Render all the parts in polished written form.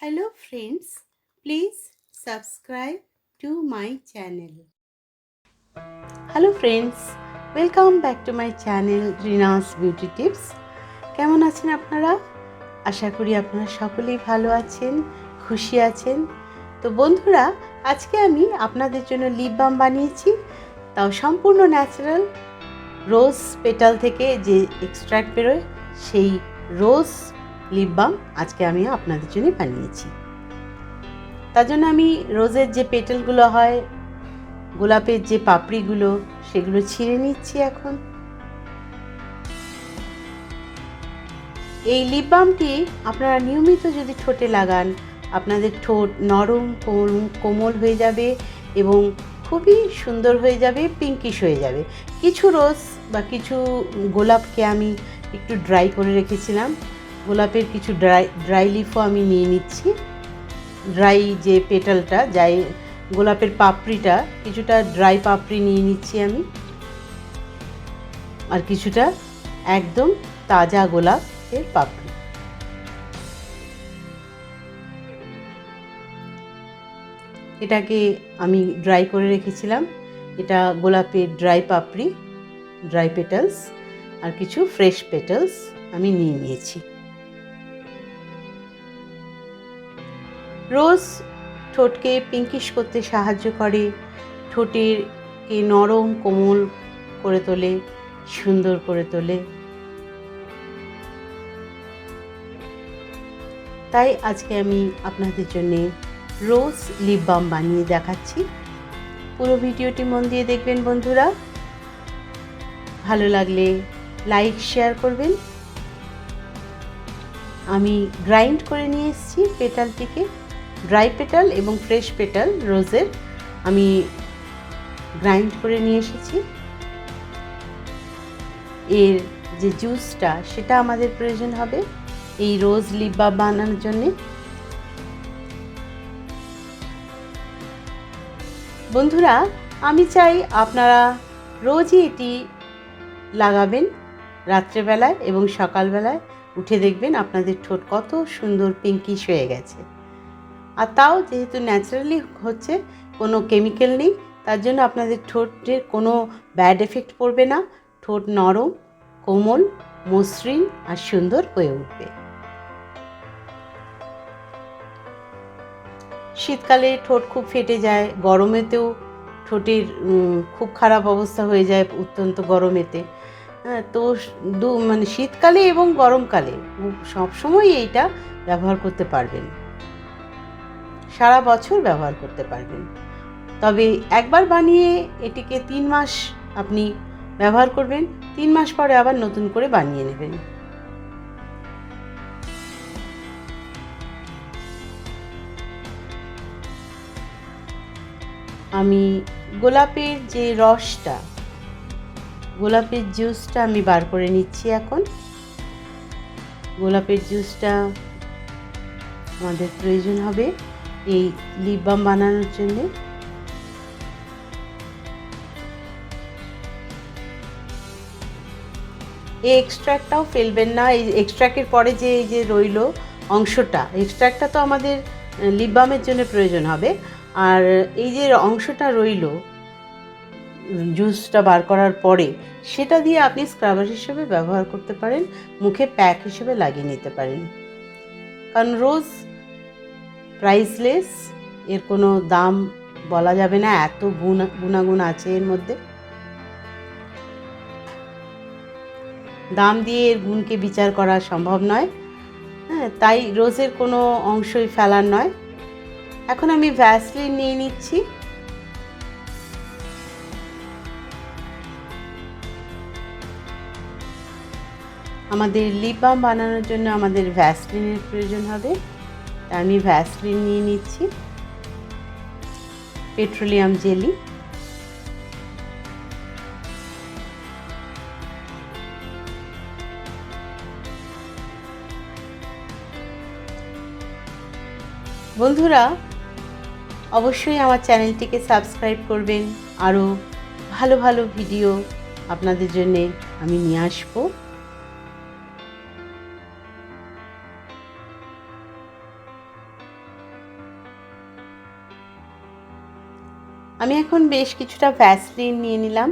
Hello friends, please subscribe to my channel. Hello friends, welcome back to my channel Rina'S Beauty Tips. কেমন আছেন আপনারা? আশা করি আপনারা সকলেই ভালো আছেন, খুশি আছেন। তো বন্ধুরা, আজকে আমি আপনাদের জন্য লিপ বাম বানিয়েছি, তাও সম্পূর্ণ ন্যাচারাল। রোজ পেটাল থেকে যে এক্সট্র্যাক্ট বেরোয় সেই রোজ লিপ বাম আজকে আমি আপনাদের জন্য বানিয়েছি। তার জন্য আমি রোজের যে পেটালগুলো হয়, গোলাপের যে পাপড়িগুলো, সেগুলো ছিঁড়ে নিচ্ছি এখন। এই লিপ বামটি আপনারা নিয়মিত যদি ঠোঁটে লাগান, আপনাদের ঠোঁট নরম কোমল হয়ে যাবে এবং খুবই সুন্দর হয়ে যাবে, পিঙ্কিশ হয়ে যাবে। কিছু রোজ বা কিছু গোলাপকে আমি একটু ড্রাই করে রেখেছিলাম। গোলাপের কিছু ড্রাই লিফও আমি নিয়ে নিচ্ছি। ড্রাই যে পেটালটা, যাই গোলাপের পাপড়িটা, কিছুটা ড্রাই পাপড়ি নিয়ে নিচ্ছি আমি, আর কিছুটা একদম তাজা গোলাপের পাপড়ি। এটাকে আমি ড্রাই করে রেখেছিলাম। এটা গোলাপের ড্রাই পাপড়ি, ড্রাই পেটালস, আর কিছু ফ্রেশ পেটালস আমি নিয়ে নিয়েছি। রোজ ঠোঁটকে পিঙ্কিশ করতে সাহায্য করে, ঠোঁটেরকে নরম কোমল করে তোলে, সুন্দর করে তোলে। তাই আজকে আমি আপনাদের জন্য রোজ লিপ বাম বানিয়ে দেখাচ্ছি। পুরো ভিডিওটি মন দিয়ে দেখবেন বন্ধুরা। ভালো লাগলে লাইক শেয়ার করবেন। আমি গ্রাইন্ড করে নিয়ে এসেছি পেটালটিকে, ড্রাই পেটাল এবং ফ্রেশ পেটাল রোজের আমি গ্রাইন্ড করে নিয়ে এসেছি। এর যে জুসটা, সেটা আমাদের প্রয়োজন হবে এই রোজ লিপ বাম বানানোর জন্য। বন্ধুরা, আমি চাই আপনারা রোজই এটি লাগাবেন রাত্রেবেলায় এবং সকালবেলায়। উঠে দেখবেন আপনাদের ঠোঁট কত সুন্দর পিঙ্কিশ হয়ে গেছে। আর তাও যেহেতু ন্যাচারালি হচ্ছে, কোনো কেমিক্যাল নেই, তার জন্য আপনাদের ঠোঁটের কোনো ব্যাড এফেক্ট পড়বে না। ঠোঁট নরম, কোমল, মসৃণ আর সুন্দর হয়ে উঠবে। শীতকালে ঠোঁট খুব ফেটে যায়, গরমেতেও ঠোঁটের খুব খারাপ অবস্থা হয়ে যায় অত্যন্ত গরমেতে। হ্যাঁ, তো শীতকালে এবং গরমকালে সবসময় এইটা ব্যবহার করতে পারবেন, সারা বছর ব্যবহার করতে পারবেন। তবে একবার বানিয়ে এটিকে 3 মাস আপনি ব্যবহার করবেন, 3 মাস পরে আবার নতুন করে বানিয়ে নেবেন। আমি গোলাপের যে রসটা, গোলাপের জুসটা আমি বার করে নিচ্ছি এখন। গোলাপের জুসটা আমাদের প্রয়োজন হবে এই লিপ বাম বানানোর জন্য। এই এক্সট্র্যাক্টটাও ফেলবেন না। এই এক্সট্র্যাক্টের পরে যে এই যে রইল অংশটা, এক্সট্র্যাক্টটা তো আমাদের লিপ বামের জন্য প্রয়োজন হবে। আর এই যে অংশটা রইল জুসটা বার করার পরে, সেটা দিয়ে আপনি স্ক্রাবার হিসেবে ব্যবহার করতে পারেন, মুখে প্যাক হিসেবে লাগিয়ে নিতে পারেন। কারণ রোজ প্রাইসলেস, এর কোনো দাম বলা যাবে না, এত গুণাগুণ আছে এর মধ্যে। দাম দিয়ে এর গুণকে বিচার করা সম্ভব নয়। হ্যাঁ, তাই রোজের কোনো অংশই ফেলার নয়। এখন আমি ভ্যাসলিন নিয়ে নিচ্ছি। আমাদের লিপ বাম বানানোর জন্য আমাদের ভ্যাসলিনের প্রয়োজন হবে, তাই আমি ভ্যাসলিন নিয়ে নিচ্ছি। পেট্রোলিয়াম জেলি, বন্ধুরা অবশ্যই আমার চ্যানেলটিকে সাবস্ক্রাইব করবেন। আরও ভালো ভালো ভিডিও আপনাদের জন্যে আমি নিয়ে আসবো। আমি এখন বেশ কিছুটা ভ্যাসলিন নিয়ে নিলাম।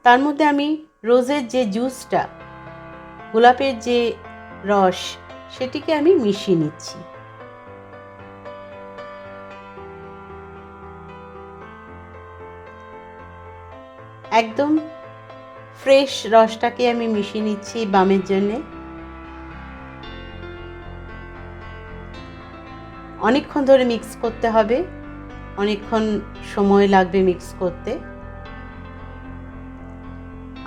তার মধ্যে আমি রোজের যে জুসটা, গোলাপের যে রস, সেটিকে আমি মিশিয়ে নিচ্ছি। একদম ফ্রেশ রসটাকে আমি মিশিয়ে নিচ্ছি বামের জন্যে। অনেকক্ষণ ধরে মিক্স করতে হবে, অনেকক্ষণ সময় লাগবে মিক্স করতে।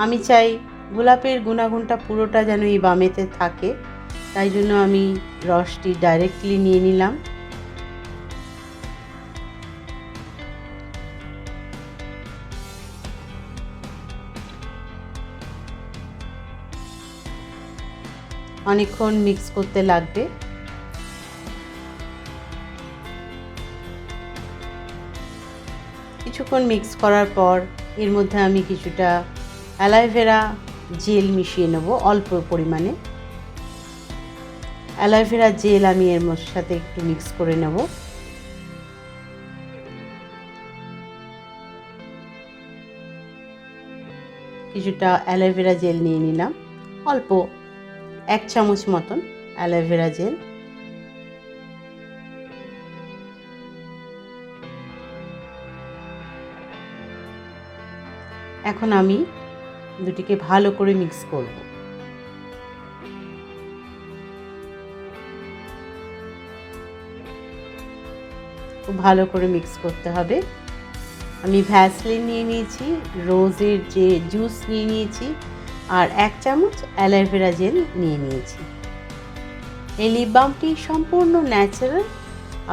আমি চাই গোলাপের গুণাগুণটা পুরোটা যেন এই বামেতে থাকে, তাই জন্য আমি রসটি ডাইরেক্টলি নিয়ে নিলাম। অনেকক্ষণ মিক্স করতে লাগবে। কিছুক্ষণ মিক্স করার পর এর মধ্যে আমি কিছুটা অ্যালোভেরা জেল মিশিয়ে নেব, অল্প পরিমাণে অ্যালোভেরা জেল আমি এর সাথে একটু মিক্স করে নেব। কিছুটা অ্যালোভেরা জেল নিয়ে নিলাম, অল্প 1 চামচ মতন অ্যালোভেরা জেল। এখন আমি দুটিকে ভালো করে মিক্স করব। খুব ভালো করে মিক্স করতে হবে। আমি ভ্যাসলিন নিয়ে নিয়েছি, রোজের যে জুস নিয়ে নিয়েছি, আর 1 চামচ অ্যালোভেরা জেল নিয়ে নিয়েছি। এই লিপ বামটি সম্পূর্ণ ন্যাচারাল,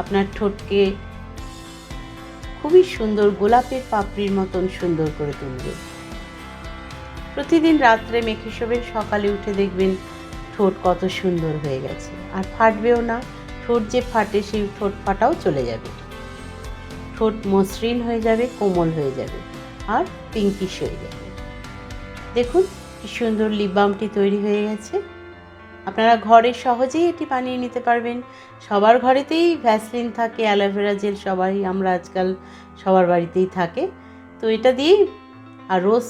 আপনার ঠোঁটকে খুবই সুন্দর গোলাপের পাপড়ির মতন সুন্দর করে তুলবে। প্রতিদিন রাত্রে মেখে শোবেন, সকালে উঠে দেখবেন ঠোঁট কত সুন্দর হয়ে গেছে, আর ফাটবেও না। ঠোঁট যে ফাটে সেই ঠোঁট ফাটাও চলে যাবে, ঠোঁট মসৃণ হয়ে যাবে, কোমল হয়ে যাবে, আর পিঙ্কিশ হয়ে যাবে। দেখুন কি সুন্দর লিপ বামটি তৈরি হয়ে গেছে। আপনারা ঘরে সহজেই এটি বানিয়ে নিতে পারবেন। সবার ঘরেতেই ভ্যাসলিন থাকে, অ্যালোভেরা জেল সবাই, আমরা আজকাল সবার বাড়িতেই থাকে। তো এটা দিয়ে আর রোজ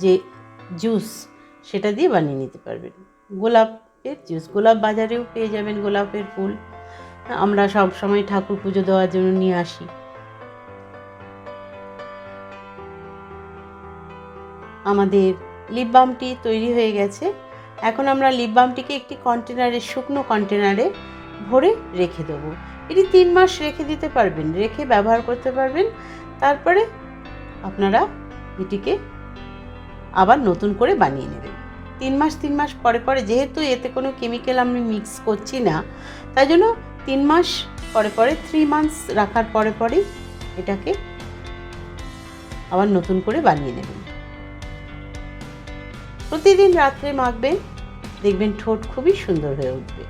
যে জুস সেটা দিয়ে বানিয়ে নিতে পারবেন। গোলাপের জুস, গোলাপ বাজারেও পেয়ে যাবেন, গোলাপের ফুল আমরা সব সময় ঠাকুর পুজো দেওয়ার জন্য নিয়ে আসি। আমাদের লিপ বামটি তৈরি হয়ে গেছে। এখন আমরা লিপ বামটিকে একটি কন্টেনারে, শুকনো কন্টেনারে ভরে রেখে দেবো। এটি 3 মাস রেখে দিতে পারবেন, রেখে ব্যবহার করতে পারবেন। তারপরে আপনারা এটিকে আবার নতুন করে বানিয়ে নেবেন। 3 মাস পরে পরে, যেহেতু এতে কোনো কেমিক্যাল আমি মিক্স করছি না, তাই জন্য 3 মাস পরে পরে, 3 মান্থস রাখার পরে পরেই এটাকে আবার নতুন করে বানিয়ে নেবেন। প্রতিদিন রাত্রে মাখবেন, দেখবেন ঠোঁট খুবই সুন্দর হয়ে উঠবে।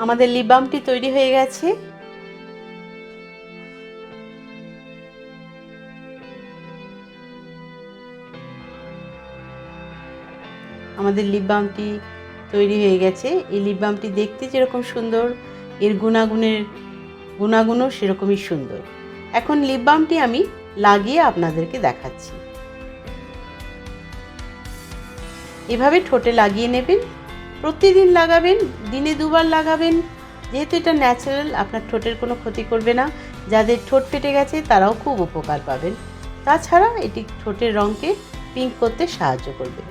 আমাদের লিপ বামটি তৈরি হয়ে গেছে। আমাদের লিপ বামটি তৈরি হয়ে গেছে। এই লিপ বামটি দেখতে যেরকম সুন্দর, এর গুণাগুণও সেরকমই সুন্দর। এখন লিপ বামটি আমি লাগিয়ে আপনাদেরকে দেখাচ্ছি। এভাবে ঠোঁটে লাগিয়ে নেবেন, প্রতিদিন লাগাবেন, দিনে 2 বার লাগাবেন। যেহেতু এটা ন্যাচারাল, আপনার ঠোঁটের কোনো ক্ষতি করবে না। যাদের ঠোঁট ফেটে গেছে তারাও খুব উপকার পাবেন। তাছাড়া এটি ঠোঁটের রঙকে পিঙ্ক করতে সাহায্য করবে।